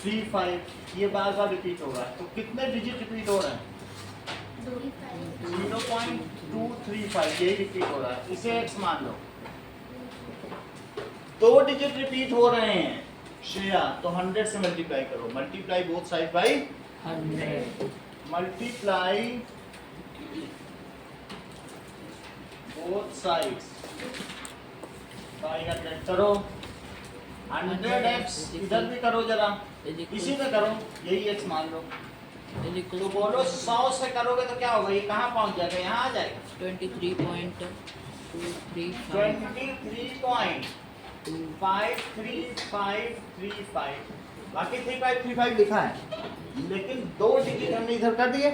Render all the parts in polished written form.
35 ये बार बार रिपीट हो रहा है, तो कितने डिजिट रिपीट हो रहे हैं? 0.235 यही रिपीट हो रहा है, इसे x मान लो। 2 डिजिट रिपीट हो रहे हैं श्रेया, तो 100 से मल्टीप्लाई करो, multiply both side by 100 multiply both sides by 100 करो। 100x इधर भी करो जरा, इसी में करो, यही x मान लो। तो बोलो 100 से करोगे तो क्या होगा, ये कहाँ पहुंच जाएगा, यहाँ आ जाएगा 23.5335 बाकी 3535 लिखा है, लेकिन 2 डिजिट हमने इधर कर दिए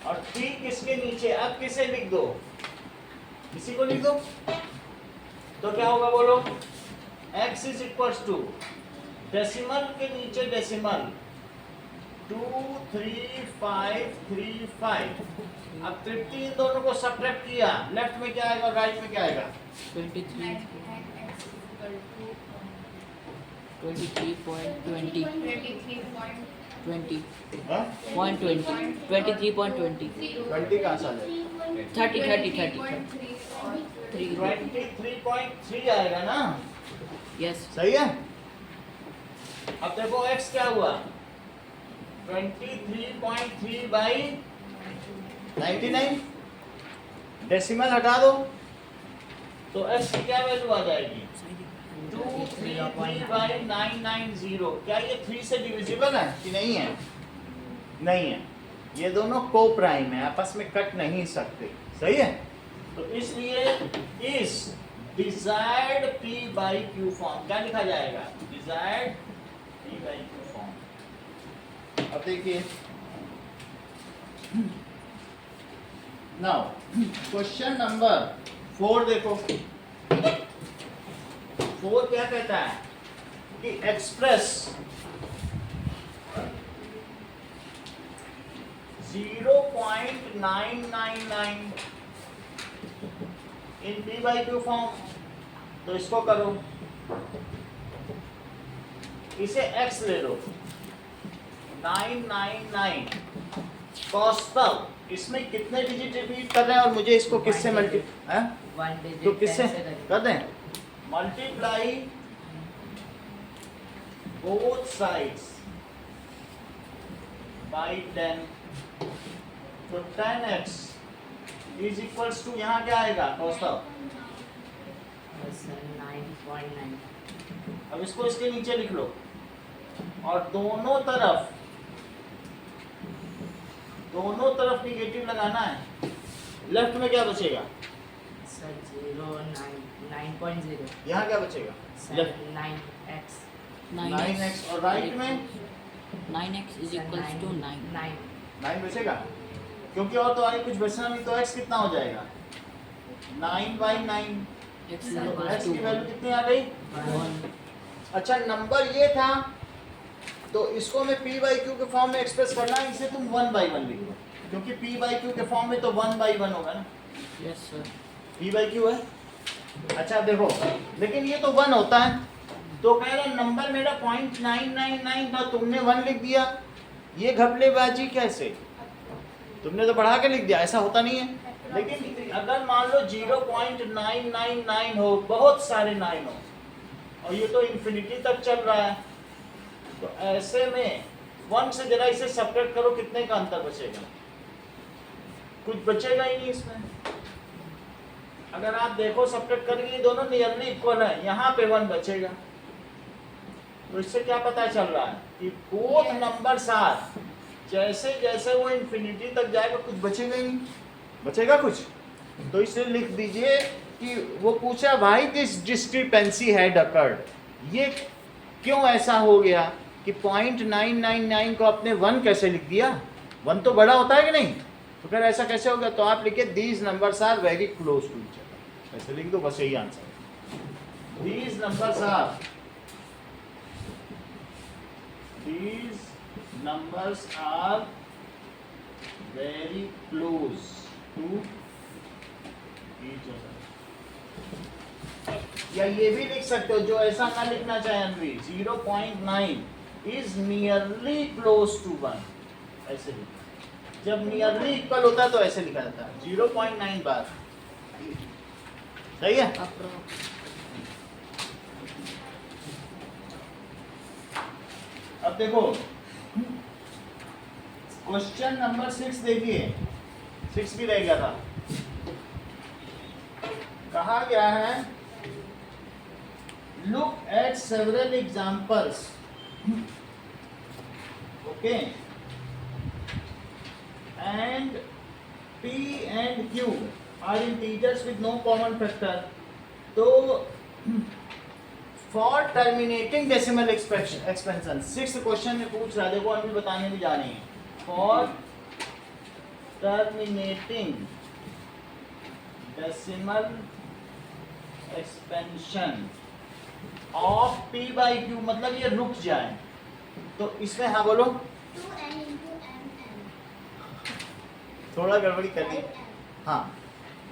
और ठीक इसके नीचे अब किसे लिख दो, इसी को लिख दो, तो क्या होगा बोलो, x is equals to decimal के नीचे डेसिमल 23535। अब 50 इन दोनों को सब्ट्रैक्ट किया, लेफ्ट में क्या आएगा और राइट में क्या आएगा, 23.20 हाँ? 23.20 23.20 20 कहाँ से आ जाएगा, 30 23.3 आएगा ना, यस सही है। अब देखो x क्या हुआ, 23.3 बाई 99, डेसिमल हटा दो तो x की क्या वैल्यू आ जाएगी, 233 बाई 990। क्या ये 3 से डिविजिबल है कि नहीं है, नहीं है, ये दोनों को प्राइम है, आपस में कट नहीं सकते, सही है। तो इसलिए इस desired p by q form क्या लिखा जाएगा, desired p by q form. अब देखिए नाउ क्वेश्चन नंबर 4 देखो, 4 क्या कहता है कि express 0.999 in p by q form. तो इसको करो, इसे x ले लो 999 cos तब इसमें कितने डिजिट रिपीट कर रहे हैं और मुझे इसको किससे मल्टीप्लाई, तो किससे कर दें, मल्टीप्लाई बोथ साइड्स बाई 10, तो 10x इज इक्वल्स टू यहाँ क्या आएगा cos तब, 9.9 अब इसको इसके नीचे लिख लो और दोनों तरफ निगेटिव लगाना है, लेफ्ट में क्या बचेगा, सर 9.0 यहाँ क्या बचेगा, लेफ्ट 9x 9x और राइट में 9x is equals to 9 9 बचेगा, क्योंकि और तो आगे कुछ बचना नहीं, तो x कितना हो जाएगा 9 बाई 9, x तो equals x to की वैल्यू कितनी आ गई। 1 अच्छा नंबर ये था, तो इसको मैं p बाई q के फॉर्म में एक्सप्रेस करना है, इसे तुम 1 बाई 1 लिख लो, क्योंकि p बाई q के फॉर्म में तो 1 बाई 1 होगा ना, yes sir p by q है। अच्छा देखो, लेकिन ये तो 1 होता है, तो कह रहा नंबर मेरा 0.999 था, तुमने 1 लिख दिया, ये घपलेबाजी कैसे, तुमने तो बढ़ा के लिख दिया, ऐसा होता नहीं है। लेकिन अगर मान लो 0.999 हो, बहुत सारे 9 हो और ये तो इन्फिनिटी तक चल रहा है, तो ऐसे में 1 से जरा इसे सब्ट्रैक्ट करो, कितने का अंतर बचेगा, कुछ बचेगा ही नहीं इसमें। अगर आप देखो सब्ट्रैक्ट करेंगे, ये दोनों नियरली इक्वल है, यहाँ पे 1 बचेगा, तो इससे क्या पता चल रहा है कि बोथ नंबर्स आर, जैसे जैसे वो इन्फिनिटी तक जाएगा कुछ बचेगा ही नहीं, बचेगा कुछ, तो इसे लिख दीजिए कि वो पूछा भाई दिस डिस्क्रिपेंसी हैड अकर्ड, ये क्यों ऐसा हो गया कि 0.999 को आपने 1 कैसे लिख दिया, 1 तो बड़ा होता है कि नहीं, तो फिर ऐसा कैसे हो गया, तो आप लिखे these numbers are very close to each other, ऐसे लिख दो, बस यही answer, these numbers are very close to each other. या ये भी लिख सकते हो, जो ऐसा ना लिखना चाहे अनवी, 0.9 इज नियरली क्लोज टू 1, ऐसे लिखा। जब नियरली इक्वल होता है तो ऐसे लिखा जाता है 0.9 बार। सही है। Approx. अब देखो क्वेश्चन नंबर 6 देखिए, 6 भी रह गया था। कहा गया है look at several examples, okay, and P and Q are integers with no common factor. तो for terminating decimal expansion 6th question में पूछ रहा है, देखो अभी बताने भी जा रहे हैं। For terminating decimal expansion of P by Q, मतलब ये रुक जाए, तो इसमें हाँ बोलो, 2n into mn. थोड़ा गड़बड़ी कर ली। हाँ,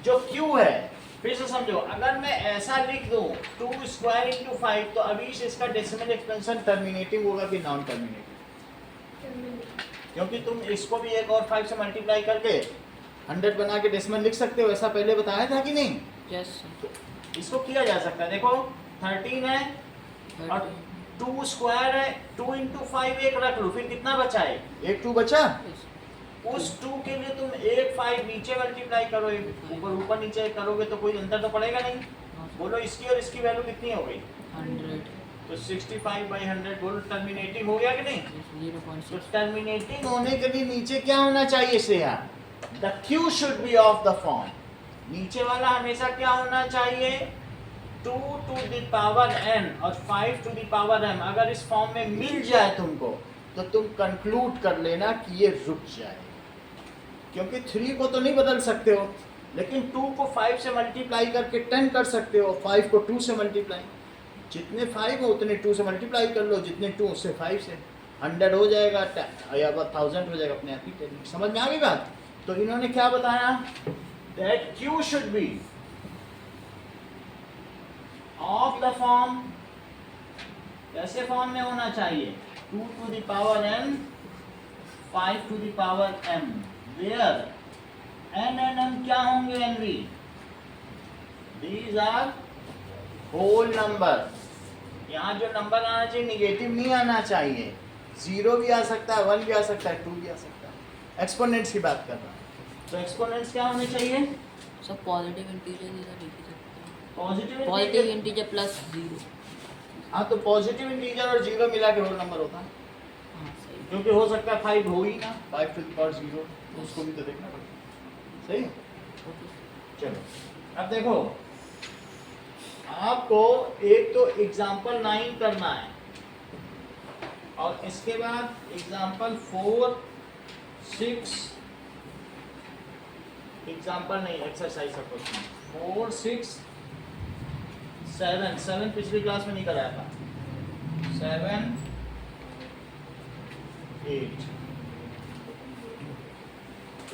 जो Q है फिर से समझो, अगर मैं ऐसा लिख दूं 2 स्क्वायर इंटू 5, तो अभी इसका डेसिमल एक्सपेंशन टर्मिनेटिंग होगा कि नॉन टर्मिनेटिंग? क्योंकि तुम इसको भी एक और 5 से मल्टीप्लाई करके 100 बना के डेसिमल लिख सकते हो, ऐसा पहले बताया था कि नहीं? Yes, sir. तो इसको किया जा सकता है। देखो 13 है और 2 स्क्वायर है, 2 इंटू 5 एक रख लो, फिर कितना बचा है? एक 2 बचा। Yes. उस 2 के लिए तुम एक 5 नीचे मल्टीप्लाई करो, ऊपर ऊपर नीचे करोगे तो कोई अंतर तो पड़ेगा नहीं। बोलो इसकी और इसकी वैल्यू कितनी हो गई? 100. तो 65/100, बोलो टर्मिनेटिंग हो गया कि नहीं? Yes, तो 0.6. टर्मिनेटिंग होने के लिए नीचे क्या होना चाहिए Shreya? The Q should be of the form. नीचे वाला हमेशा क्या होना चाहिए? 2 to the power n और 5 to the power m। अगर इस फॉर्म में मिल जाए तुमको, तो तुम कंक्लूड कर लेना कि ये रुक जाए, क्योंकि 3 को तो नहीं बदल सकते हो, लेकिन 2 को 5 से मल्टीप्लाई करके 10 कर सकते हो, 5 को 2 से मल्टीप्लाई, जितने 5 हो उतने 2 से मल्टीप्लाई कर लो, जितने 2 उससे 5 से 100 हो जाएगा या 1000 हो जाएगा अपने आप ही। टेक्निक समझ में आ गई बात? तो इन्होंने क्या बताया? That Q should be of the form, कैसे फॉर्म में होना चाहिए? 2 to the power n, 5 to the power m, where n and m क्या होंगे? Henry, these are whole number। यहाँ जो नंबर आना चाहिए निगेटिव नहीं आना चाहिए, 0 भी आ सकता है, 1 भी आ सकता है, 2 भी आ सकता है। एक्सपोनेंट्स की बात कर रहा हूँ, तो एक्सपोनेंट्स क्या होने चाहिए? So positive integer इधर लिख सकते हैं. Positive Positive integer plus 0. हाँ, तो पॉजिटिव इंटीजर और 0 मिला के होल नंबर होता है, हाँ सही. क्योंकि हो सकता है 5 हो ही ना, 5 to the power 0, उसको भी तो देखना पड़ेगा। सही? Okay. चलो अब देखो, आपको एक तो एग्जाम्पल 9 करना है और इसके बाद एग्जाम्पल 4, 6, एग्जाम्पल नहीं, एक्सरसाइज सपोज 4, 6, 7 पिछली क्लास में नहीं कराया था, 7, 8,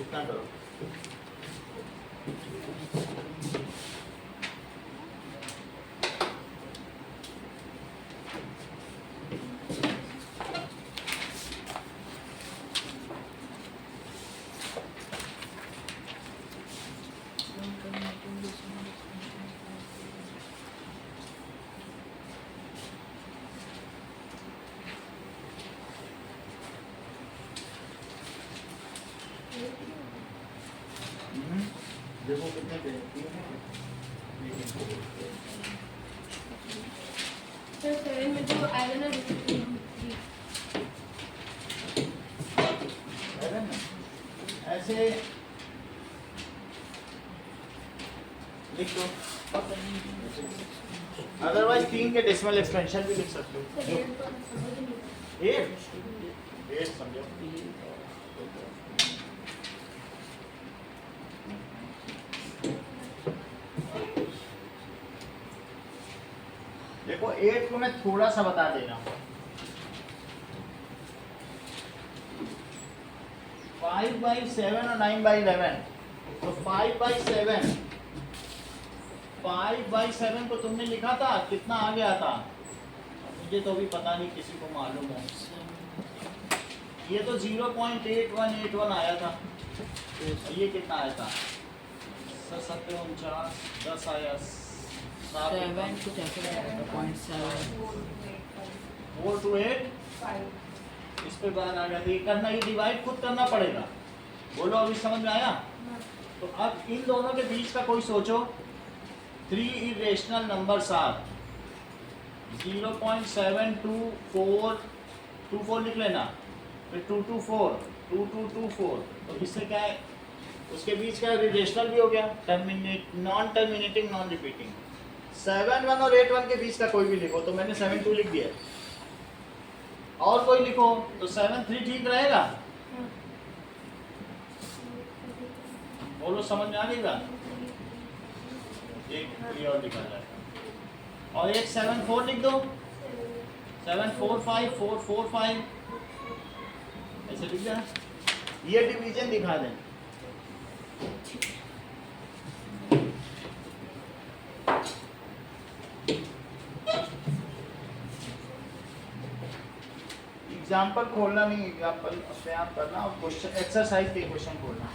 इतना करो। देखो कितने पे सर 7 में जो आएगा ना, ऐसे लिख दो, अदरवाइज 3 के डेसिमल एक्सपेंशन भी लिख सकते हो। 8 समझो, देखो 8 को मैं थोड़ा सा बता दे रहा हूँ। 5/7 और 9/11, तो 5/7, 5/7 को तुमने लिखा था, कितना आ गया था? मुझे तो अभी पता नहीं, किसी को मालूम हो। ये तो 0.8181 आया था, ये कितना आया था? 749, 10 आया, 7 कुछ ऐसे आया था 0.7 4 to 8 इस पे बाहर आ गया। तो ये करना, ये डिवाइड खुद करना पड़ेगा। बोलो अभी समझ में आया? तो अब इन दोनों के बीच का कोई सोचो। 3 इरेशनल नंबर्स आर 0.724 लिख लेना, फिर 224 2224। तो इससे क्या है, उसके बीच का इरेशनल भी हो गया, नॉन टर्मिनेटिंग नॉन रिपीटिंग। 7 1 और 8 1 के बीच का कोई भी लिखो, तो मैंने 7 2 लिख दिया। और कोई लिखो तो 7 3 ठीक रहेगा। बोलो समझ में आ गई बात? एक कोई और लिखा जाएगा, और एक 7 4 लिख दो, 7 4 5 4 4 5 ऐसे लिख देना। ये डिवीजन दिखा दें। एग्जाम्पल खोलना नहीं, एग्जाम्पल अपने आप करना, और क्वेश्चन एक्सरसाइज के क्वेश्चन खोलना।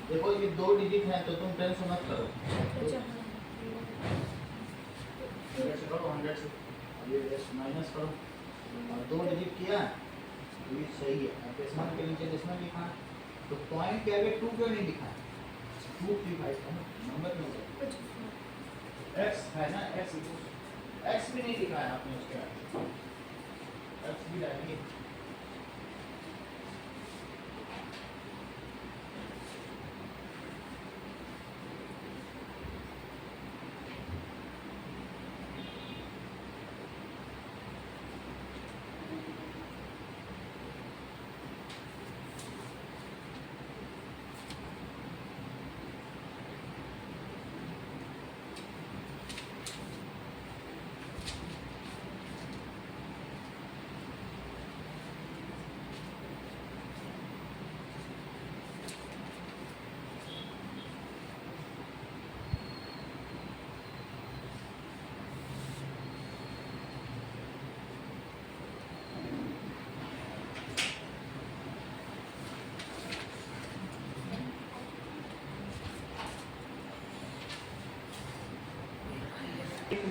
देखो ये 2 डिजिट है, तो तुम टेंशन मत करो। 100 से करो, 100 से ये माइनस करो, और 2 डिजिट किया तो ये सही है। डेसिमल के नीचे डेसिमल लिखा, तो पॉइंट के आगे 2 क्यों नहीं लिखा? 2 लिखा है ना, नंबर में x है ना, x भी नहीं लिखा है आपने उसके आगे, x भी डालिए।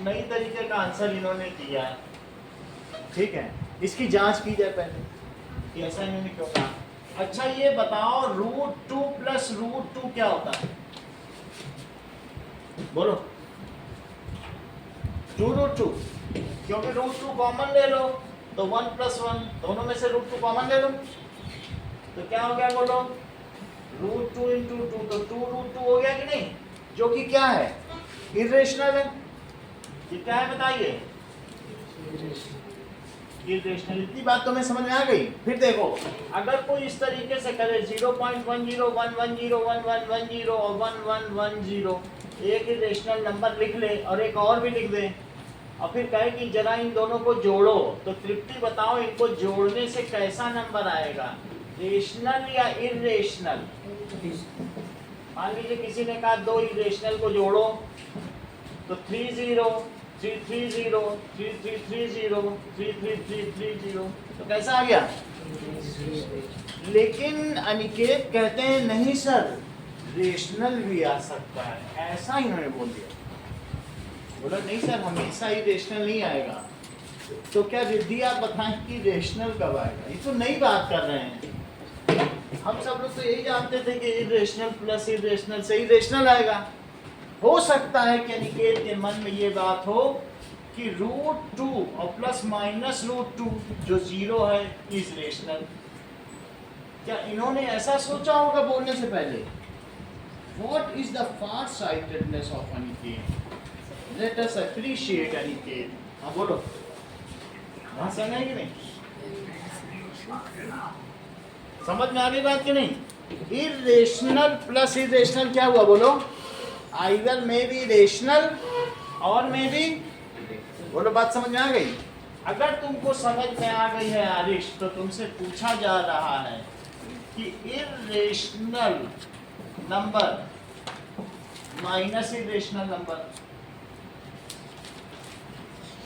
नई तरीके का आंसर इन्होंने दिया है, ठीक है, इसकी जांच की जाए पहले कि ऐसा इन्होंने क्यों कहा। अच्छा ये बताओ √2 प्लस √2 क्या होता है, बोलो। 2√2, क्योंकि √2 कॉमन ले लो तो 1 + 1, दोनों में से √2 कॉमन ले लो तो क्या हो गया, बोलो। √2 × 2 तो 2√2 हो गया कि नहीं, जो कि क्या है, इरेशनल है। ये क्या है बताइए, इरेशनल। इतनी बात तो मैं समझ में आ गई। फिर देखो अगर कोई इस तरीके से करे 0.10 110 1110 और 1110, एक इरेशनल नंबर लिख ले और एक और भी लिख दे और फिर कहे कि जरा इन दोनों को जोड़ो, तो तृप्ति बताओ इनको जोड़ने से कैसा नंबर आएगा, रेशनल या इरेशनल। मान लीजिए किसी ने कहा दो इरेशनल को जोड़ो तो 30 330 3330 33330, तो कैसा आ गया। लेकिन अनिकेत कहते हैं नहीं सर, रेशनल भी आ सकता है, ऐसा इन्होंने बोल दिया। बोला नहीं सर हमेशा ही रेशनल नहीं आएगा। तो क्या रिद्धि आप बताएं कि रेशनल कब आएगा, ये तो नई बात कर रहे हैं। हम सब लोग तो यही जानते थे कि इरेशनल प्लस इरेशनल से इरेशनल आएगा। हो सकता है कि अनिकेत के मन में ये बात हो कि √2 और ±√2 जो 0 है इज रेशनल। क्या इन्होंने ऐसा सोचा होगा बोलने से पहले। What is the far-sightedness of Aniket? Let us appreciate Aniket. हाँ बोलो, हाँ समझ है कि नहीं, समझ में आ गई बात कि नहीं। इरेशनल प्लस इरेशनल क्या हुआ बोलो, आइदर मे बी रेशनल और मे बी, बोलो बात समझ में आ गई। अगर तुमको समझ में आ गई है आरिश, तो तुमसे पूछा जा रहा है कि irrational number minus irrational number,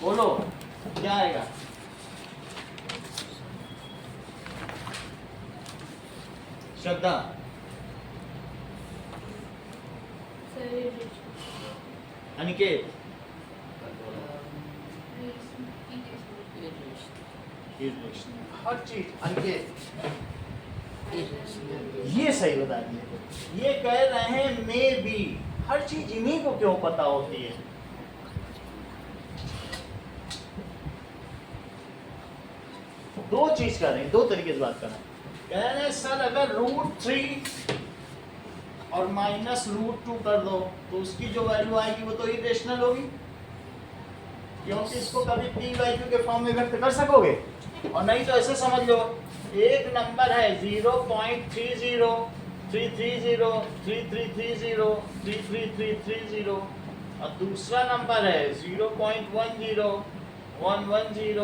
बोलो क्या आएगा। श्रद्धा, अनिकेत, हर चीज अनिकेत ये सही बता दिए। ये कह रहे हैं मे बी, हर चीज इन्हीं को क्यों पता होती है। दो चीज कर रहे हैं, दो तरीके से बात कर रहे हैं। कह रहे हैं सर अगर √3 और -√2 कर दो तो उसकी जो वैल्यू आएगी वो तो इरेशनल होगी, क्योंकि इसको कभी p/q के फॉर्म में व्यक्त कर सकोगे। और नहीं तो ऐसे समझ लो, एक नंबर है 0.30 330 3330 33330 और दूसरा नंबर है 0.10 110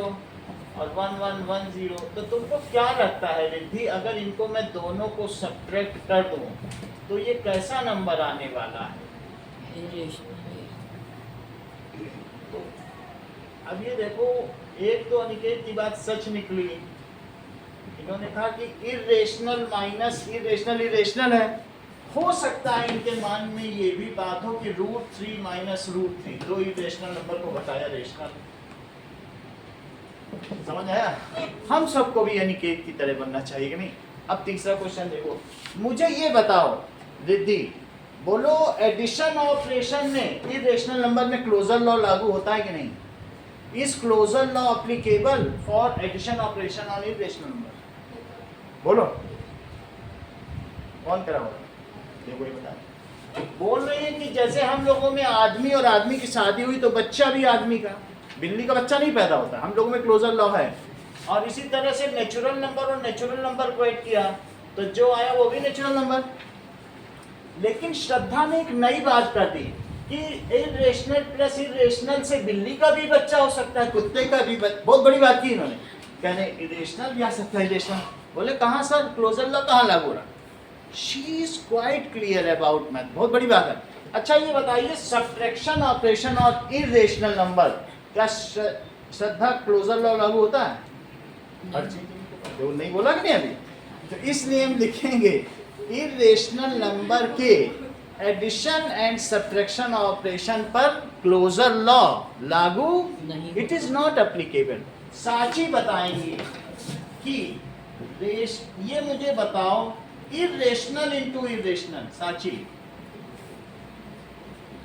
और 1110। तो तुमको क्या लगता है रिद्धि, अगर इनको मैं दोनों को सब्ट्रैक्ट कर दूं तो ये कैसा नंबर आने वाला है। तो अब ये देखो, एक तो अनिकेत की बात सच निकली, इन्होंने कहा कि इरेशनल माइनस इरेशनल इरेशनल है। हो सकता है इनके मान में ये भी बात हो कि √3 -√3 दो इरेशनल नंबर को बताया रेशनल। समझ आया। हम सबको भी अनिकेत की तरह बनना चाहिए कि नहीं। अब तीसरा क्वेश्चन देखो, मुझे ये बताओ रिद्धि, बोलो एडिशन ऑपरेशन में इरेशनल नंबर में क्लोजर लॉ लागू होता है कि नहीं। Is closure law applicable for addition operation on irrational number, बोलो कौन करा होगा, देखो ये बता। बोल रहे हैं कि जैसे हम लोगों में आदमी और आदमी की शादी हुई तो बच्चा भी आदमी का, बिल्ली का बच्चा नहीं पैदा होता, हम लोगों में क्लोजर लॉ है। और इसी तरह से नेचुरल नंबर और नेचुरल नंबर को ऐड किया तो जो आया वो भी नेचुरल नंबर। लेकिन श्रद्धा ने एक नई बात कर दी कि इरेशनल प्लस इरेशनल से बिल्ली का भी बच्चा हो सकता है, कुत्ते का भी बहुत बड़ी बात की इन्होंने। कहने इरेशनल भी आ सकता है इरेशनल। बोले कहाँ सर, क्लोजर लॉ कहाँ लागू हो रहा। She is quite clear about math, बहुत बड़ी बात है। अच्छा ये बताइए, सब्ट्रैक्शन ऑपरेशन और इरेशनल नंबर, क्या श्रद्धा क्लोजर लॉ लागू होता है हर चीज, जो नहीं बोला कि नहीं अभी। तो इसलिए हम लिखेंगे इरेशनल नंबर के एडिशन एंड सब्ट्रैक्शन ऑपरेशन पर क्लोजर लॉ लागू नहीं इट इज नॉट एप्लीकेबल। साची बताएंगे कि ये मुझे बताओ इरेशनल इनटू इरेशनल। साची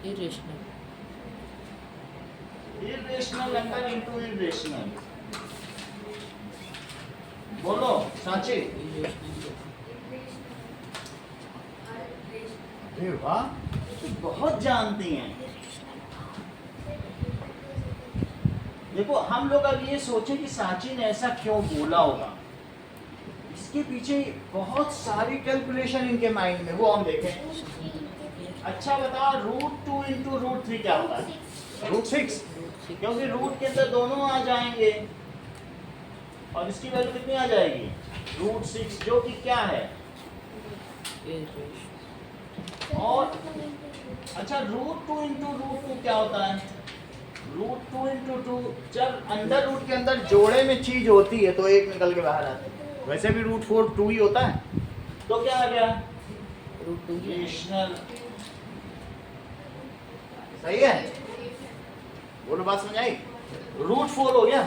irrational irrational number into irrational, बोलो साची। अरे वाह, तो बहुत जानती हैं। देखो हम लोग अब ये सोचे कि साची ने ऐसा क्यों बोला होगा, इसके पीछे बहुत सारी कैलकुलेशन इनके माइंड में, वो हम देखें। अच्छा बताओ √2 इंटू √3 क्या होता है? √6, क्योंकि रूट के अंदर दोनों आ जाएंगे और इसकी वैल्यू कितनी आ जाएगी? √6, जो कि क्या है? और अच्छा √2 इंटू √2 क्या होता है? √2 इंटू 2, जब अंडर रूट के अंदर जोड़े में चीज होती है तो एक निकल के बाहर आती है। वैसे भी √4 2 ही होता है, तो क्या आ गया? √2 रेशनल। सही है, बोलो बात समझ आई? √4 हो गया।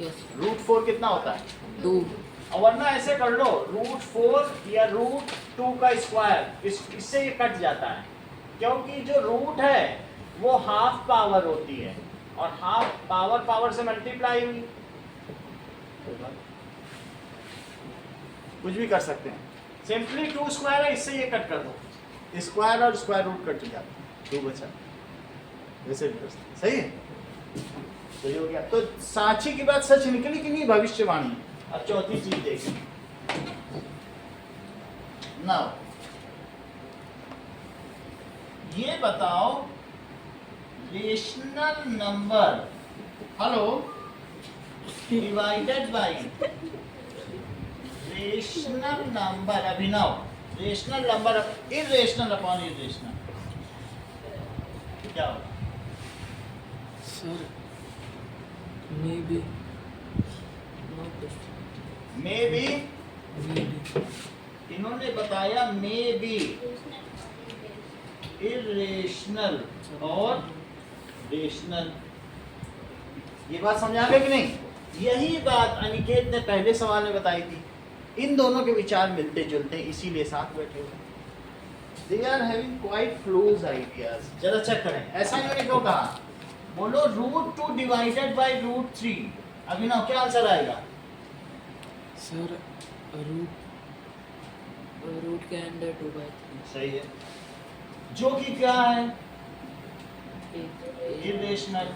यस √4 कितना होता है? 2 और वरना ऐसे कर लो, √4 या √2 का स्क्वायर, इससे ये कट जाता है, क्योंकि जो रूट है वो हाफ पावर होती है और हाफ पावर पावर से मल्टीप्लाई हुई। कुछ भी कर सकते हैं, सिंपली 2 स्क्वायर है, इससे ये कट कर दो, स्क्वायर और स्क्वायर रूट कट जाता है, 2 बचा। वैसे भी कर सकते हैं। सही है, सही हो गया। तो साची की बात सच निकली कि नहीं? भविष्यवाणी। अब चौथी चीज देखिए, नाउ ये बताओ rational number, hello, divided by rational number, Abhinav, rational number irrational upon irrational क्या होगा? Sir may be not this may be, इन्होंने बताया मे बी इरेशनल और रेशनल। ये बात समझ आ गई कि नहीं? यही बात अनिकेत ने पहले सवाल में बताई थी। इन दोनों के विचार मिलते जुलते, इसीलिए साथ बैठे हुए। They are having quite close ideas. जरा चेक करें, ऐसा इन्होंने क्यों कहा? बोलो √2 डिवाइडेड बाय √3। अभिनव क्या आंसर आएगा? सर रूट के अंदर 2/3 सही है, जो कि क्या है? इरेशनल।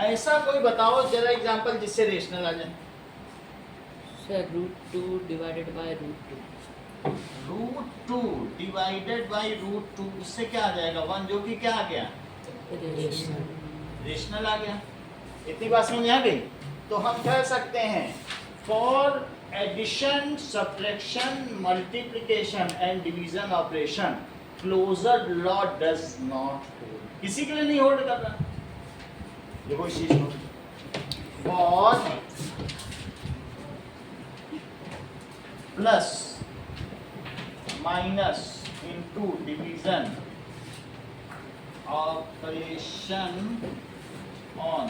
ऐसा कोई बताओ जरा एग्जांपल जिससे रेशनल आ जाए। Sir √2 divided by √2 √2 divided by √2, उससे क्या आ जाएगा? 1, जो कि क्या आ गया? रेशनल आ गया। इतनी बात समझ आ गई? तो हम कह सकते हैं for addition, subtraction, multiplication and division operation closure law does not hold. किसी के लिए नहीं होल्ड कर रहा। देखो इस चीज को, for plus minus into division operation on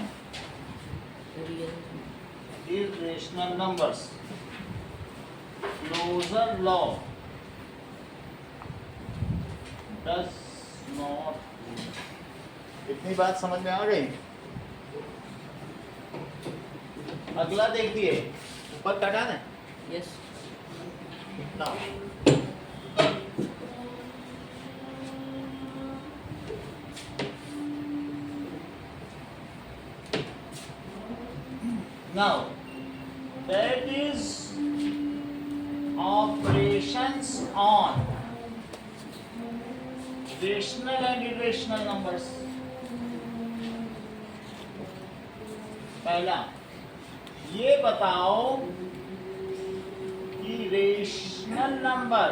irrational numbers, closure law does not hold। इतनी बात समझ में आ गई? अगला देखिए, ऊपर कटा दें। Yes Now now that is operations on rational and irrational numbers। पहला ये बताओ कि rational number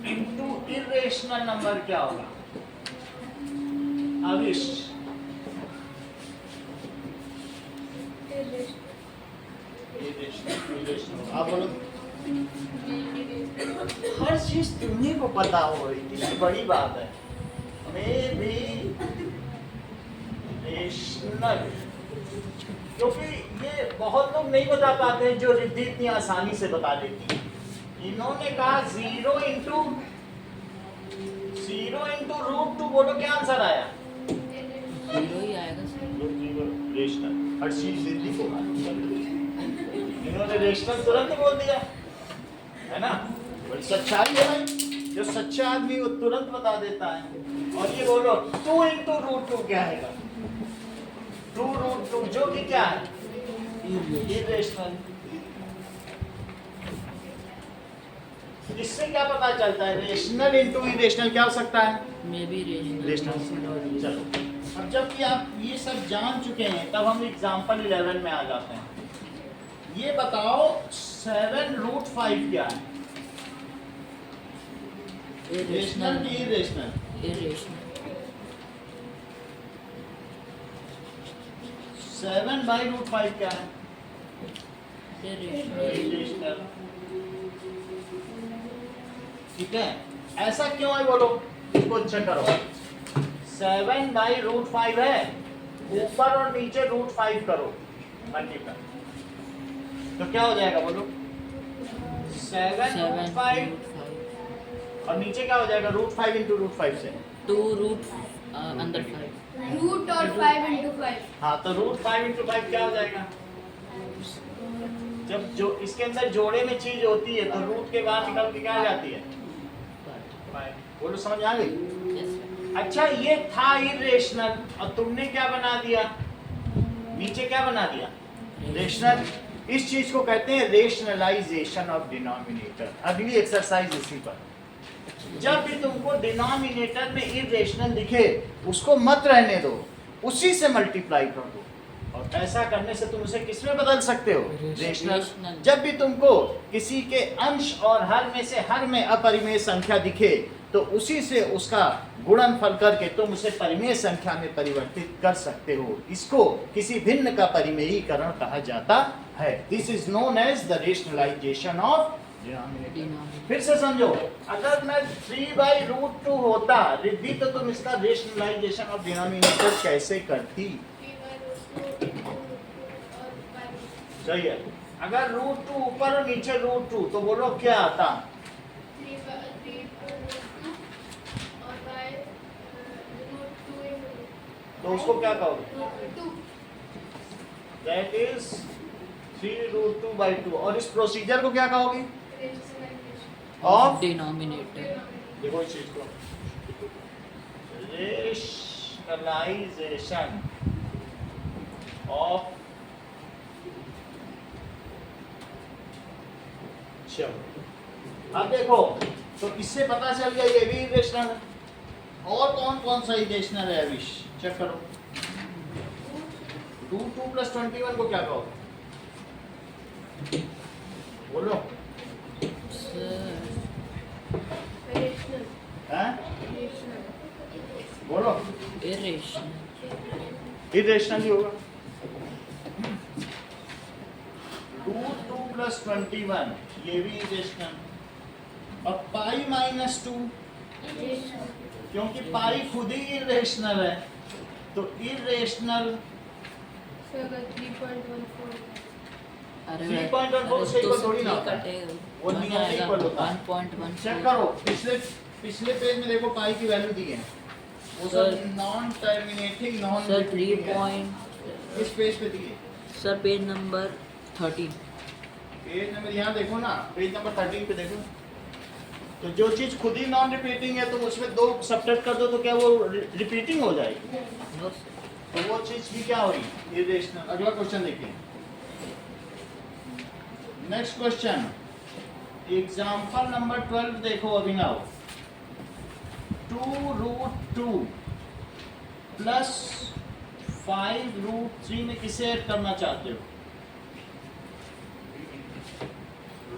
into irrational number क्या होगा? अविष्ट आप बोलो। हर चीज तुम्ही को पता हो इतनी बड़ी बात है। मे बी रेशनल, क्योंकि ये बहुत लोग नहीं बता पाते हैं जो रिद्धि इतनी आसानी से बता देती है। इन्होंने कहा 0 इंटू √2, बोलो क्या आंसर आया? जीरो ही आएगा सर। रेशनल, हर चीज रिद्धि को इन्होंने रेशनल तुरंत बोल दिया, है ना? बड़ी सच्चाई है भाई, जो सच्चा आदमी वो तुरंत बता देता है। और ये बोलो 2 इंटू √2 क्या है? 2 √2 जो कि क्या है? इरेशनल। इससे क्या पता चलता है? रेशनल इंटू इरेशनल क्या हो सकता है? May be rational. चलो, अब जबकि आप ये सब जान चुके हैं तब हम एग्जांपल 11 में आ जाते हैं। ये बताओ 7 √5 क्या है? रेशनल की इरेशनल? इरेशनल। 7/√5 क्या है? इरेशनल। ठीक है, ऐसा क्यों है बोलो? इसको चेक करो। 7/√5 है, ऊपर और नीचे √5 करो मल्टीप्लाई, तो क्या हो जाएगा बोलो? 7/5 और नीचे क्या हो जाएगा? √5 इंटू √5 से 2 रूट अंदर 5। रूट और 5 इंटू 5। हाँ, तो √5 इंटू 5 क्या हो जाएगा? जब जो इसके अंदर जोड़े में चीज होती है तो रूट के बाहर निकल के क्या आ जाती है? 5। बोलो समझ आ गई? अच्छा, ये था इरेशनल और तुमने क्या बना दिया? नीचे क्या बना दिया? रेशनल। इस चीज को कहते हैं रेशनलाइजेशन ऑफ डिनोमिनेटर। अगली एक्सरसाइज इसी पर। जब भी तुमको डिनोमिनेटर में इरेशनल दिखे उसको मत रहने दो, उसी से मल्टीप्लाई कर दो, और ऐसा करने से तुम उसे किस में बदल सकते हो? रेशनल। जब भी तुमको किसी के अंश और हर में से हर में अपरिमेय संख्या दिखे तो उसी से उसका गुणनफल करके तुम उसे परिमेय संख्या में परिवर्तित कर सकते हो। इसको किसी भिन्न का परिमेयीकरण कहा जाता है। This is known as the rationalisation of denominator. फिर से समझो, अगर मैं 3/√2 होता रिद्धि तो तुम इसका रेशनलाइजेशन ऑफ डिनोमिनेटर कैसे करती? सही है। अगर √2 ऊपर और नीचे √2 तो बोलो क्या आता? तो उसको क्या कहोगे? That is 3√2/2। और इस प्रोसीजर को क्या कहोगे? Of denominator. देखो इस चीज को रेशनलाइजेशन ऑफ। चलो अब देखो, तो इससे पता चल गया ये भी इरेशनल है। और कौन कौन सा इरेशनल है अविश? चेक करो। 2 + 21 को क्या कहोगे? बोलो। हैं? बोलो। इरेशनल। इरेशनल ही होगा। 2 + 21 ये भी इरेशनल। और पाई -2 क्योंकि पाई खुद ही इरेशनल है तो इरेशनल। 3.14 से इक्वल थोड़ी ना होता है, वो नहीं है, इक्वल होता है। 1.1। चेक करो, पिछले पेज में देखो पाई की वैल्यू दी है, वो सब नॉन टर्मिनेटिंग नॉन। सर 3 इस पेज पे दिए। Sir page number 13। Page number यहाँ देखो ना, पेज नंबर 13 पे देखो। तो जो चीज खुद ही नॉन रिपीटिंग है तो उसमें 2 सब्ट्रैक्ट कर दो तो क्या वो रिपीटिंग हो जाएगी? तो वो चीज की क्या हो रही? इरेशनल। अगला क्वेश्चन देखिए। नेक्स्ट क्वेश्चन, एग्जाम्पल नंबर 12 देखो अभिनव। 2√2 प्लस 5√3 में किसे ऐड करना चाहते हो?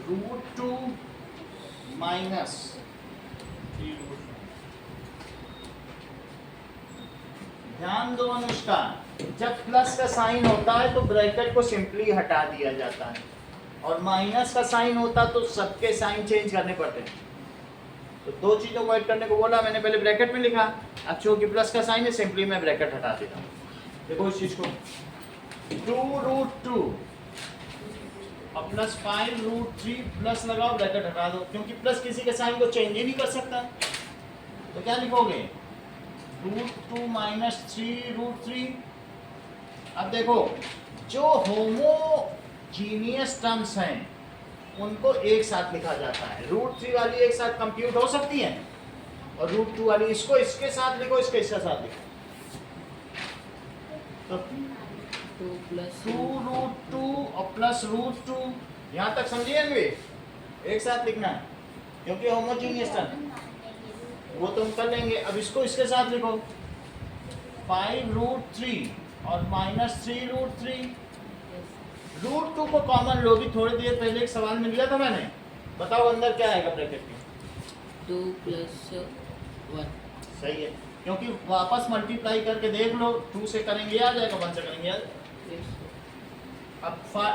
√2 माइनस 3√5। ध्यान दो अनुष्का, जब प्लस का साइन होता है तो ब्रैकेट को सिंपली हटा दिया जाता है। और माइनस का साइन होता तो सबके साइन चेंज करने पड़ते। तो दो चीज़ों को ऐड करने को बोला, मैंने पहले ब्रैकेट में लिखा, अब चूंकि प्लस का साइन है सिंपली मैं ब्रैकेट हटा देता हूँ। देखो इस चीज़ को 2√2 और प्लस 5√3 प्लस लगाओ, ब्रैकेट हटा दो, क्योंकि प्लस किसी के साइन को चेंज ही नहीं कर सकता। तो क्या लिखोगे √2 माइनस 3√3। अब देखो जो होमोजीनियस टर्म्स हैं उनको एक साथ लिखा जाता है। √3 वाली एक साथ कंप्यूट हो सकती है और √2 वाली इसको इसके साथ लिखो, इसके इसके साथ लिखो। तो 2 प्लस 2√2 और प्लस √2, यहाँ तक समझिए वे एक साथ लिखना है क्योंकि होमोजीनियस टर्म वो तो हम कर लेंगे। अब इसको इसके साथ लिखो 5√3 और माइनस 3√3। √2 को कॉमन लो भी, थोड़ी देर पहले एक सवाल मिल गया था मैंने, बताओ अंदर क्या आएगा ब्रैकेट में 2 प्लस 1। सही है, क्योंकि वापस मल्टीप्लाई करके देख लो, 2 से करेंगे आ जाएगा, 1 से करेंगे आ जाएगा।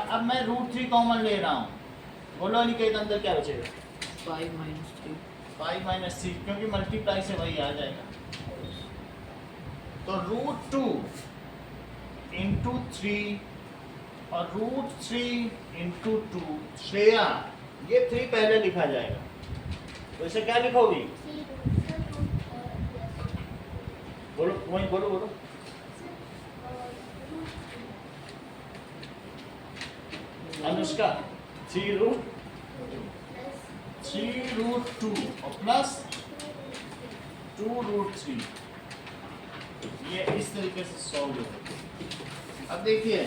अब मैं √3 कॉमन ले रहा हूँ, बोलो अनिकेत अंदर क्या बचेगा 5 माइनस 3। 5 माइनस 3, क्योंकि मल्टीप्लाई से वही आ जाएगा। तो √2 इंटू 3 और √3 इंटू 2, श्रेया ये 3 पहले लिखा जाएगा, तो इसे क्या लिखोगी, बोलो वही बोलो बोलो अनुष्का 3√2 और प्लस 2√3, ये इस तरीके से सॉल्व होगा। अब देखिए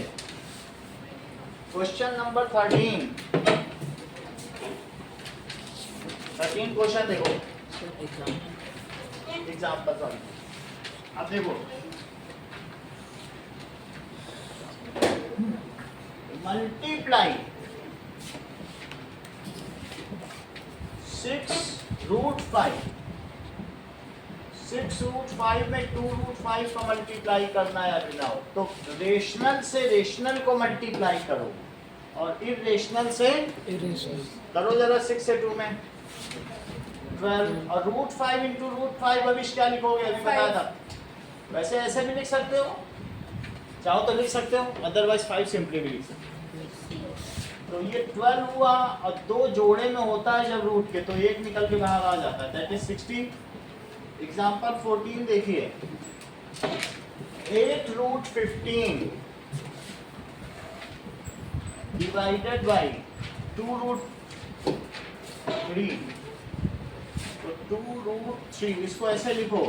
क्वेश्चन नंबर 13 क्वेश्चन देखो, सर एग्जाम एग्जाम्पल सॉरी। अब देखो मल्टीप्लाई 6√5, 6√5 में 2√5 का मल्टीप्लाई करना है अभिनव, तो रेशनल से रेशनल को मल्टीप्लाई करो और इरेशनल से करो जरा। 6 से 2 में 12 और √5 इंटू √5 अभी क्या लिखोगे, अभी बताया था। वैसे ऐसे भी लिख सकते हो, चाहो तो लिख सकते हो, अदरवाइज 5 सिंपली भी लिख सकते हो। तो ये 12 हुआ और 2 जोड़े में होता है जब रूट के, तो 1 निकल के बाहर आ जाता है, दैट इज 16। एग्जाम्पल 14 देखिए 8√15 डिवाइडेड बाई 2√3, तो 2√3 इसको ऐसे लिखो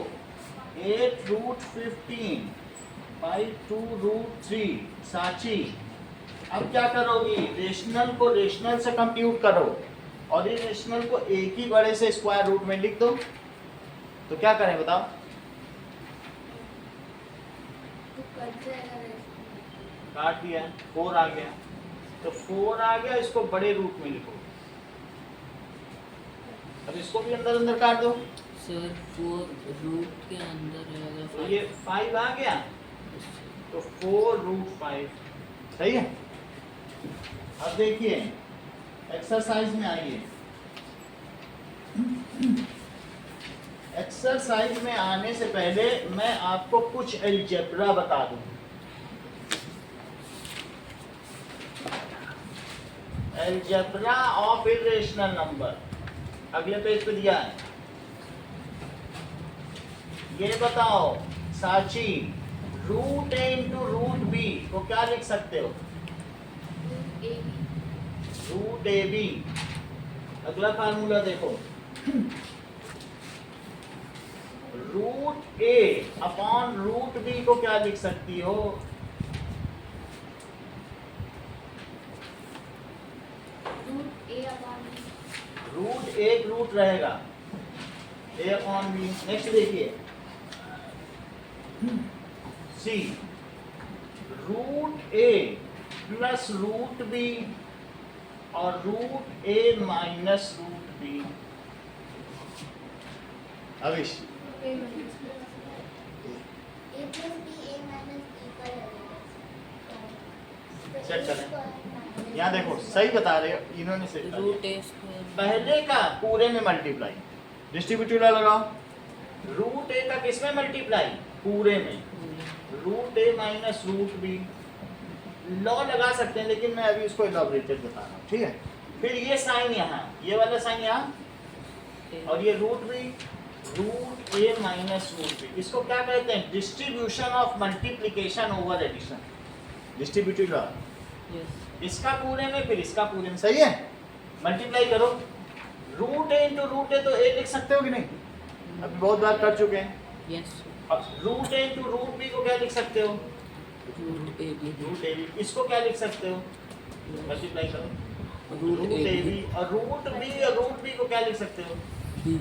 8√15 बाई 2√3 साची। अब क्या करोगी, रेशनल को रेशनल से कंप्यूट करो और इरेशनल को एक ही बड़े से स्क्वायर रूट में लिख दो। तो क्या करें बताओ, काट दिया 4 आ गया, तो 4 आ गया, इसको बड़े रूट में लिखो। अब इसको भी अंदर अंदर काट दो सर 4 रूट के अंदर रहेगा तो ये 5 आ गया, तो 4√5 सही है। अब देखिए एक्सरसाइज में आइए, एक्सरसाइज में आने से पहले मैं आपको कुछ अलजेब्रा बता दूं। अलजेब्रा ऑफ इरेशनल नंबर अगले पेज पे दिया है। ये बताओ साची, √a इंटू √b को क्या लिख सकते हो, √ab। अगला फार्मूला देखो √a अपॉन √b को क्या लिख सकती हो, रूट एक रूट रहेगा a अपॉन b। नेक्स्ट देखिए c, √a प्लस √b और √a माइनस √b। अविश सेट करें। यहाँ देखो सही बता रहे हो, इन्होंने सेट कर रूट दिया। ए स्क्वायर पहले का पूरे में मल्टीप्लाई, डिस्ट्रीब्यूटिव लगाओ। रूट ए का किस में मल्टीप्लाई? पूरे में। Root A minus root B, law लगा सकते हैं लेकिन मैं अभी उसको इलॉबरेटेड बता रहा हूँ, ठीक है। फिर ये साइन यहाँ, ये वाला साइन यहाँ, और ये root B, root A minus root B, इसको क्या कहते हैं? Distribution of multiplication over addition, distributive law. Yes इसका पूरे में फिर इसका पूरे में, सही है। मल्टीप्लाई करो, रूट ए इंटू रूट ए तो ए लिख सकते हो कि नहीं? अभी बहुत बार कर चुके हैं। यस अब root A into root B को क्या लिख सकते हो? Root A B root A B. इसको क्या लिख सकते हो? मल्टीप्लाई करो, रूट ए बी, और रूट बी और रूट बी को क्या लिख सकते हो? बी।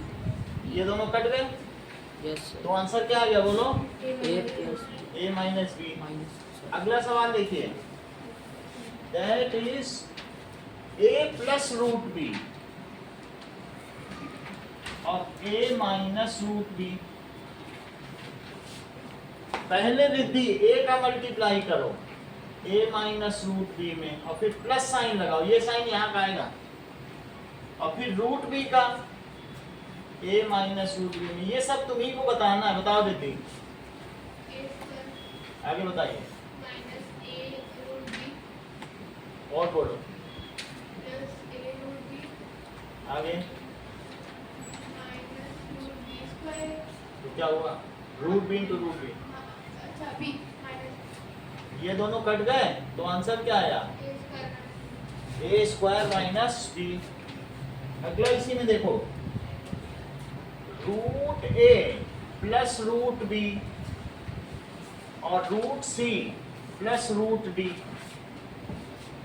ये दोनों कट गए, यस तो आंसर क्या आ गया बोलो? A plus A minus B. Minus अगला सवाल देखिए, that is A plus root B और ए माइनस रूट बी। पहले रिद्धि ए का मल्टीप्लाई करो ए माइनस रूट बी में, और फिर प्लस साइन लगाओ, ये साइन यहाँ का आएगा, और फिर रूट बी का ए माइनस रूट बी में। ये सब तुम्ही को बताना है, बताओ रिद्धि, आगे बताइए और बोलो आगे। तो क्या हुआ? Root B into root B, ये दोनों कट गए, तो आंसर क्या आया? A square minus B. अगला इसी में देखो, root A plus root B और root C plus root D.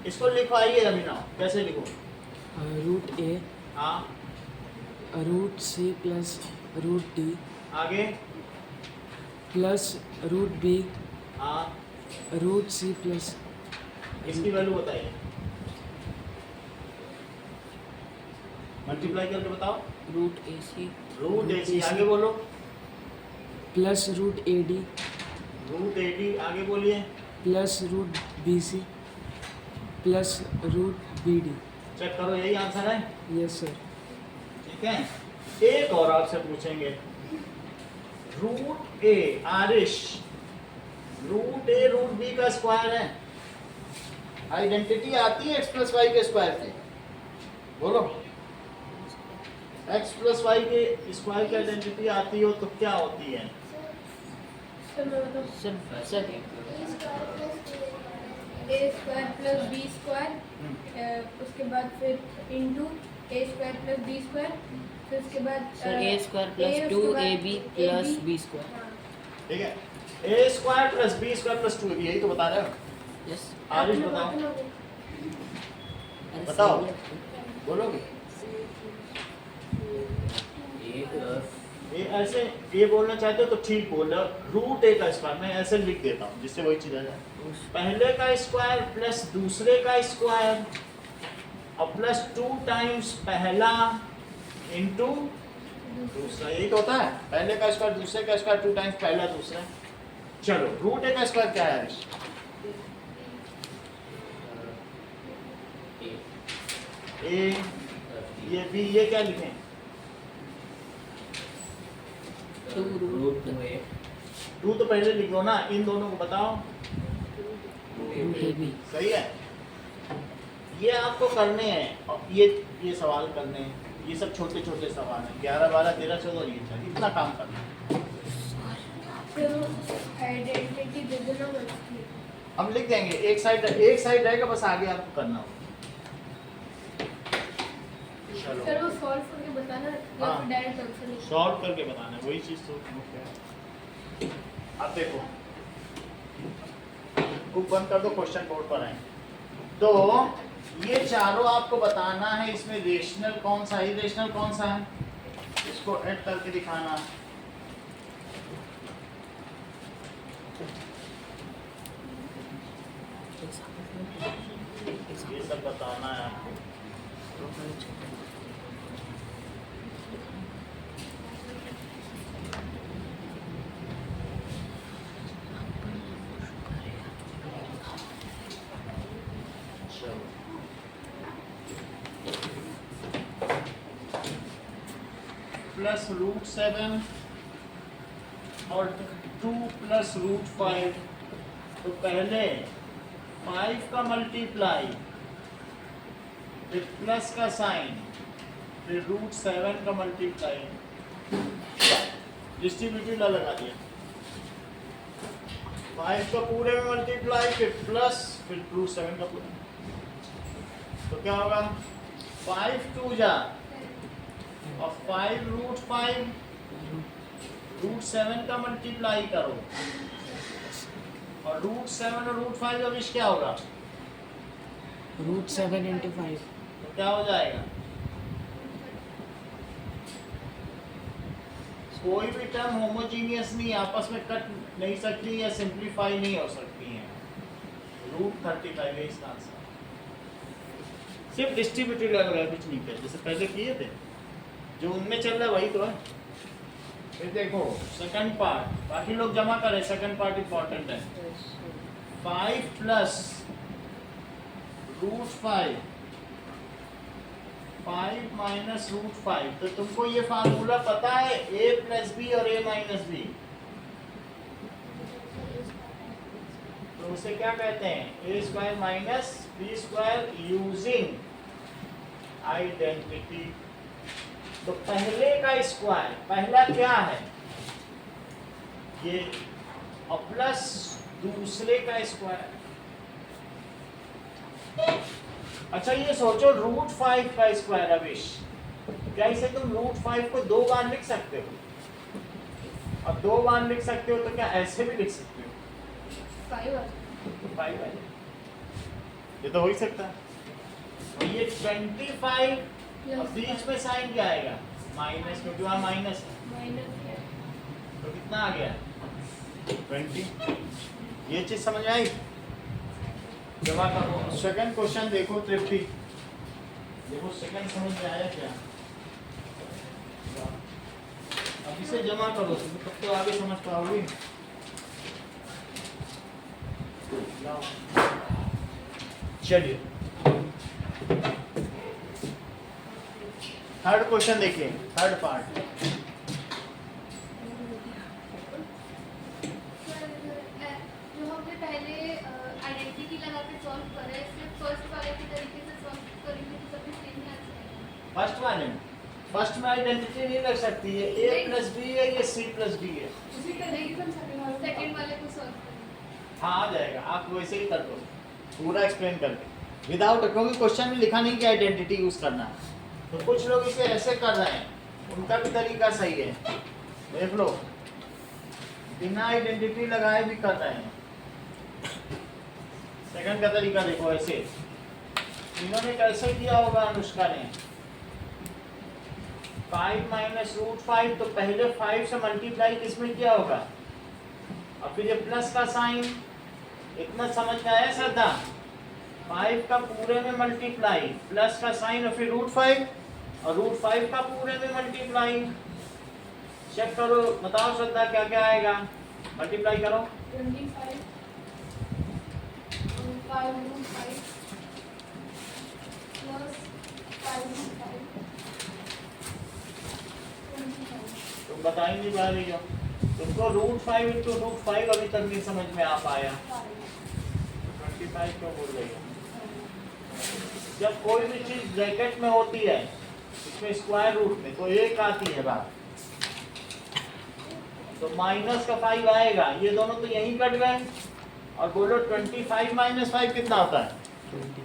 इसको लिखवाइए अभिनव, कैसे लिखो? रूट ए हाँ, root C plus root D आगे, प्लस रूट बी हाँ, रूट सी प्लस इसकी वैल्यू बताइए, मल्टीप्लाई करके बताओ। रूट ए सी रूट ए सी, आगे बोलो। Plus root A D root A D, आगे बोलिए। Plus root B C plus root B D. Check करो, यही आंसर है, यस सर। ठीक है। एक और आपसे पूछेंगे, root A Arish, root A root B का स्क्वायर है, आइडेंटिटी आती है एक्स प्लस वाई के स्क्वायर की, बोलो। एक्स प्लस वाई के स्क्वायर की आइडेंटिटी आती हो तो क्या होती है? Sir sir A square plus B square, उसके बाद फिर into A square plus B square, फिर उसके बाद sir A square plus two A B plus B square. ठीक है, A square plus B square plus 2ab, यही तो बता रहे हो। यस आरिश बताओ, बताओ, बोलोगे? ये ऐसे ये बोलना चाहते हो तो ठीक बोल रहे हो। रूट ए का स्क्वायर मैं ऐसे लिख देता हूँ जिससे वही चीज आ जाए, पहले का स्क्वायर प्लस दूसरे का स्क्वायर और प्लस 2 टाइम्स पहला इंटू दूसरा, यही तो होता है। पहले का स्क्वायर दूसरे का स्क्वायर 2 टाइम्स पहला दूसरा। चलो, रूट ए का स्क्वायर क्या है हरीश? ए, ये बी, ये क्या लिखें? टू रूट 2 तो पहले लिखो ना, इन दोनों को बताओ। Root A B. सही है, ये आपको करने हैं, और ये सवाल करने हैं। ये सब छोटे छोटे सवाल हैं, 11, 12, 13, 14, ये चाहिए, इतना काम करना है। आइडेंटिटी दे देना बस। हम लिख देंगे, एक साइड रहेगा, बस आगे आपको करना होगा। चलो, सर वो सॉल्व करके बताना या हाँ। फिर डायरेक्ट आंसर लिखना? सॉल्व करके बताना है, वही चीज तो मुख्य है। अब देखो, बुक बंद कर दो, क्वेश्चन बोर्ड पर आए। तो ये चारों आपको बताना है, इसमें रेशनल कौन सा है, इरेशनल कौन सा है, इसको ऐड करके दिखाना। ये सब बताना है आपको। प्लस रूट 7 और 2 प्लस रूट 5। तो पहले 5 का मल्टीप्लाई, फिर प्लस का साइन, फिर रूट 7 का मल्टीप्लाई, डिस्ट्रीब्यूटिव ला लगा दिया। 5 का पूरे में मल्टीप्लाई, फिर प्लस, फिर रूट 7 का पूरा। तो क्या होगा, 5 2 जा और 5 रूट 5, रूट 7 का मल्टीप्लाई करो और रूट 7 और रूट 5 का विश क्या होगा, रूट 7 इंटू 5। तो क्या हो जाएगा, कोई भी टर्म होमोजीनियस नहीं, आपस में कट नहीं सकती या सिंप्लीफाई नहीं हो सकती है। रूट 35 है इसका आंसर। सिर्फ डिस्ट्रीब्यूटिव लग रहा है, कुछ नहीं किया, जैसे पहले किए थे, जो उनमें चल रहा है वही तो है। फिर देखो सेकंड पार्ट, बाकी लोग जमा करें, सेकंड पार्ट इंपॉर्टेंट है। 5 प्लस रूट 5, 5 माइनस रूट 5। तो तुमको ये फार्मूला पता है, a प्लस बी और a माइनस बी, तो उसे क्या कहते हैं, a square minus B square using identity. तो पहले का स्क्वायर, पहला क्या है ये, और प्लस दूसरे का स्क्वायर। अच्छा ये सोचो रूट 5 का स्क्वायर अविश, क्या इसे तुम रूट 5 को 2 बार लिख सकते हो, और 2 बार लिख सकते हो तो क्या ऐसे भी लिख सकते हो, 5 है, ये तो हो ही सकता है। और ये 25 और बीच में साइन क्या आएगा, माइनस, क्योंकि वहाँ माइनस है, तो कितना आ गया 20। ये चीज समझ में आई, जमा करो। सेकंड क्वेश्चन देखो तृप्ति, देखो सेकंड समझ में आया क्या, अब इसे जमा करो तब तो आगे समझ पाओगे। चलिए थर्ड क्वेश्चन देखिए, थर्ड पार्ट। जो हमने पहले आइडेंटिटी लगा के सॉल्व करा है, सिर्फ फर्स्ट वाले के तरीके से सॉल्व करेंगे तो सब सेम ही आंसर आएगा। फर्स्ट वाले में, फर्स्ट में आइडेंटिटी नहीं लग सकती है, a प्लस बी है, ये c प्लस डी है। उसी तरीके से सेकंड वाले को सॉल्व करेंगे। हाँ आ जाएगा, आप वैसे ही कर दो पूरा एक्सप्लेन करके, विदाउट, क्योंकि क्वेश्चन में लिखा नहीं कि आइडेंटिटी यूज करना है। तो कुछ लोग इसे ऐसे कर रहे हैं, उनका भी तरीका सही है, देख लो, बिना आइडेंटिटी लगाए भी कर रहे हैं। सेकंड का तरीका देखो, ऐसे इन्होंने कैसे किया होगा, अनुष्का ने 5 माइनस रूट 5, तो पहले 5 से मल्टीप्लाई किसमें किया होगा, और फिर ये प्लस का साइन, इतना समझ में आया श्रद्धा, 5 का पूरे में मल्टीप्लाई, प्लस का साइन, और फिर रूट 5, और रूट 5 का पूरे में मल्टीप्लाई। चेक करो, बताओ श्रद्धा क्या क्या आएगा, मल्टीप्लाई करो। 25 5 रूट 5 प्लस 5 रूट 5 25। तुम बता ही नहीं पा रही हो, तुमको रूट 5 इंटू रूट 5 अभी तक नहीं समझ में आ पाया, 25 क्यों बोल रही हो। जब कोई भी चीज ब्रैकेट में होती है, इसमें स्क्वायर रूट में, तो एक आती है बात, तो माइनस का 5 आएगा, ये दोनों तो यहीं कट गए, और बोलो 25 माइनस 5 कितना होता है, 20।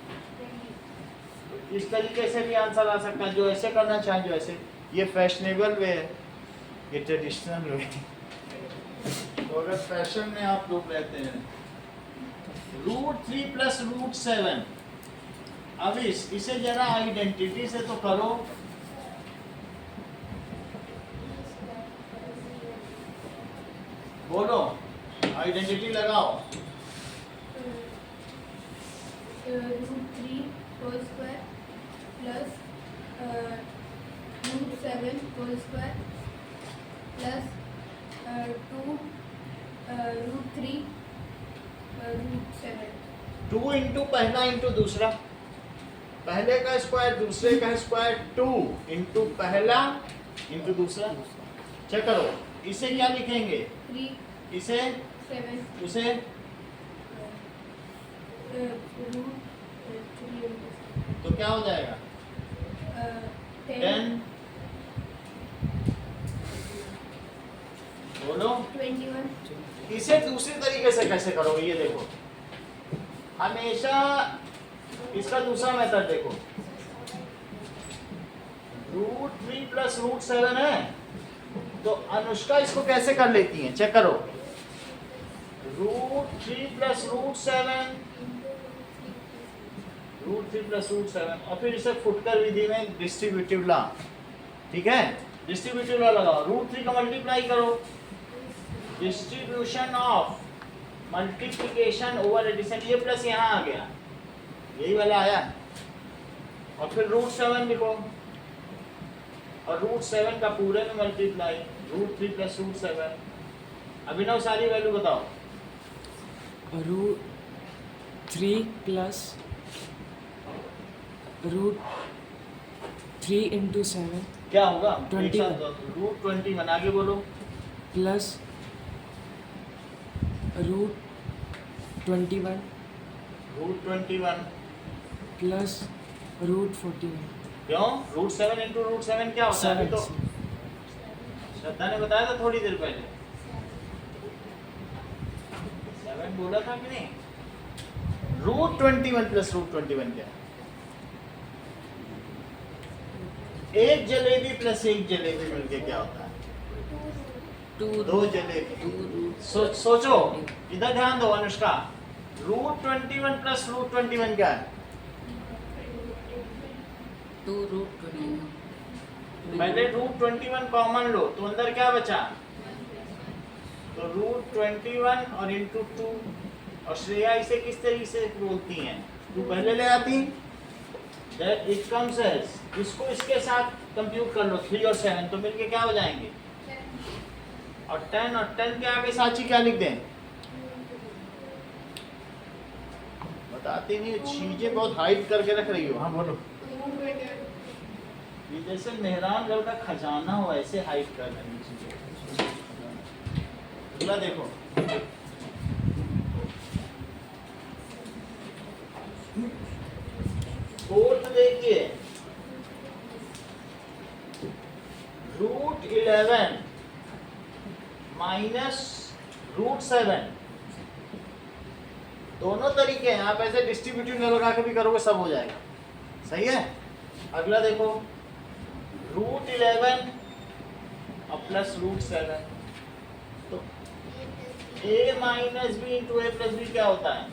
इस तरीके से भी आंसर आ सकता है, जो ऐसे करना चाहे, जो ऐसे, ये फैशनेबल वे है, ये ट्रेडिशनल वे है। तो अगर फैशन में आप लोग रहते हैं, रूट 3 प्लस रूट 7, अब इसे जरा आइडेंटिटी से तो करो, बोलो आइडेंटिटी लगाओ। Root 3 whole square plus root 7 whole square plus 2 root 3 root 7। 2 into पहला इंटू दूसरा, पहले का स्क्वायर दूसरे का स्क्वायर, 2 इंटू पहला इंटू दूसरा, चेक करो, इसे क्या लिखेंगे, 3 इसे 7 उसे रूट 3 तो क्या हो जाएगा 10, 10 बोलो। 21 इसे दूसरी तरीके से कैसे करोगे, ये देखो, हमेशा इसका दूसरा मेथड देखो, √3 प्लस √7 है, तो अनुष्का इसको कैसे कर लेती है, चेक करो, √3 प्लस √7, √3 प्लस √7, और फिर इसे फुटकर विधि में डिस्ट्रीब्यूटिव ला, ठीक है, डिस्ट्रीब्यूटिव ला लगाओ, √3 का मल्टीप्लाई करो, distribution of multiplication over addition, ये प्लस यहाँ आ गया, यही वाला आया, और फिर √7 लिखो, और √7 का पूरे में मल्टीप्लाई, √3 प्लस √7, अभिनव सारी वैल्यू बताओ, √3 प्लस √3 इंटू 7 क्या होगा, 21 √21, आगे बोलो, प्लस √21 √21, प्लस √41 क्यों, √7 इंटू √7 क्या होता है, अभी 7 तो श्रद्धा ने बताया था थोड़ी देर पहले, 7 बोला था कि नहीं, √21 प्लस √21 क्या है, एक जलेबी प्लस एक जलेबी मिलके क्या होता है, 2 जलेबी, सोचो, इधर ध्यान दो अनुष्का, √21 प्लस √21 क्या है, 2√21 पहले √21 कॉमन लो, तो अंदर क्या बचा, तो √21 और इंटू 2, और श्रेया इसे किस तरीके से बोलती हैं, तू पहले ले आती, दैट इट कम्स एज, इसको इसके साथ कंप्यूट कर लो, 3 और 7 तो मिलके क्या हो जाएंगे, और 10 के आगे साची क्या लिख दें, बताते नहीं, चीजें बहुत हाइड करके रख रही हो, हाँ बोलो, ये जैसे मेहरानगढ़ का खजाना हो ऐसे हाइड कर रही चीजें, अगला देखो, फोर्थ देखिए, √11 माइनस √7, दोनों तरीके हैं, आप ऐसे डिस्ट्रीब्यूटिव में लगा के भी करोगे सब हो जाएगा, सही है। अगला देखो, √11 और प्लस √7, तो a minus B into A plus B क्या होता है,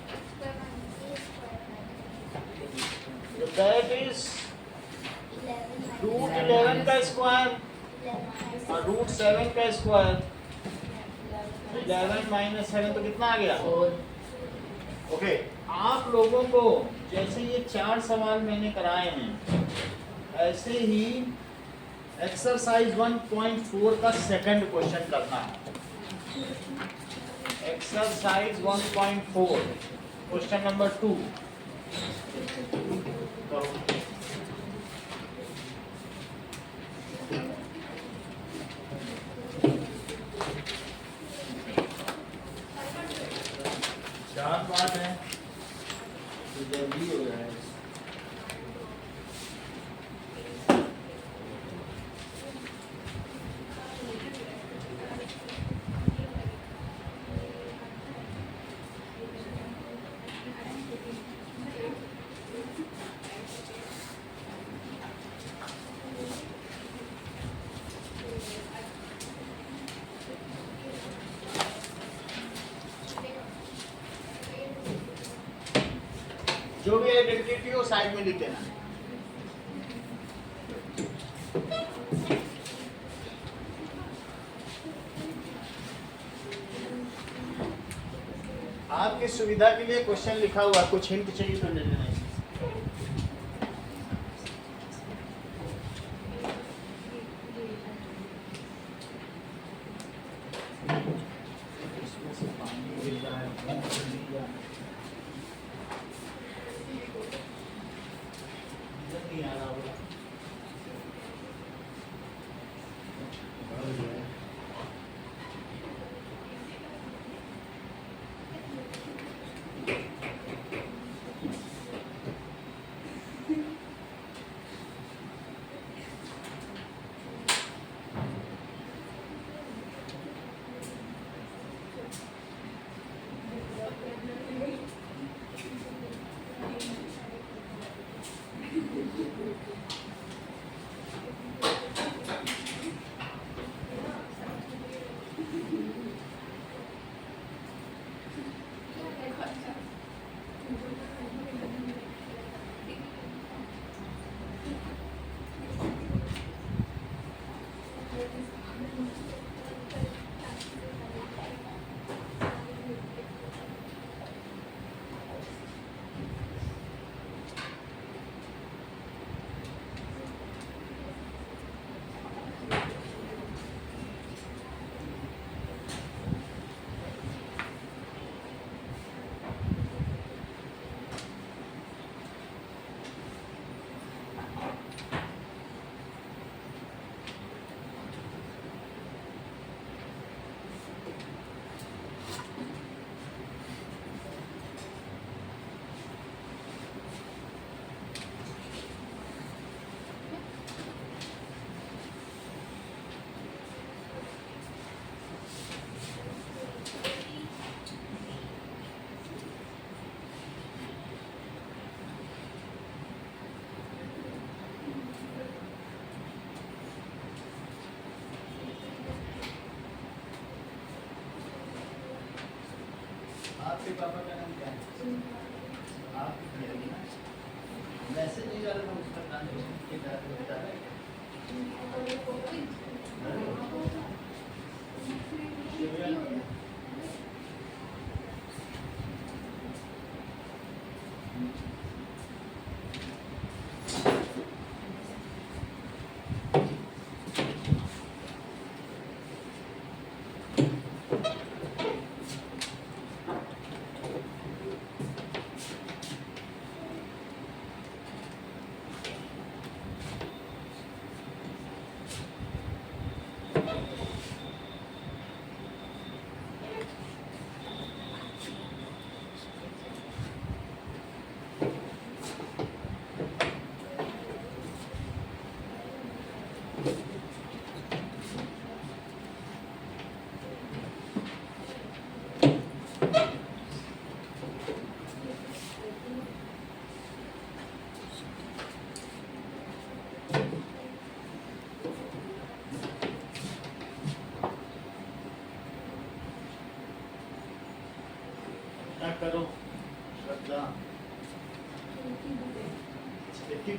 तो दैट इज √11 का स्क्वायर और √7 का स्क्वायर, 11 माइनस 7 तो कितना आ गया, ओके। आप लोगों को जैसे ये 4 सवाल मैंने कराए हैं, ऐसे ही एक्सरसाइज 1.4 का सेकंड क्वेश्चन करना है, एक्सरसाइज 1.4 क्वेश्चन नंबर 2 करो। चार पार्ट है तो जल्दी हो जाएगा। जो भी आइडेंटिटी हो साइड में लिख देना। आपकी सुविधा के लिए क्वेश्चन लिखा हुआ, कुछ हिंट चाहिए तो ले लेना। इसमें से पानी गिर रहा है, नहीं आ रहा होगा। ऐसे नहीं जा रहा उसका ट्रांजेक्शन के तरह होता है क्या करो श्रद्धा देखिए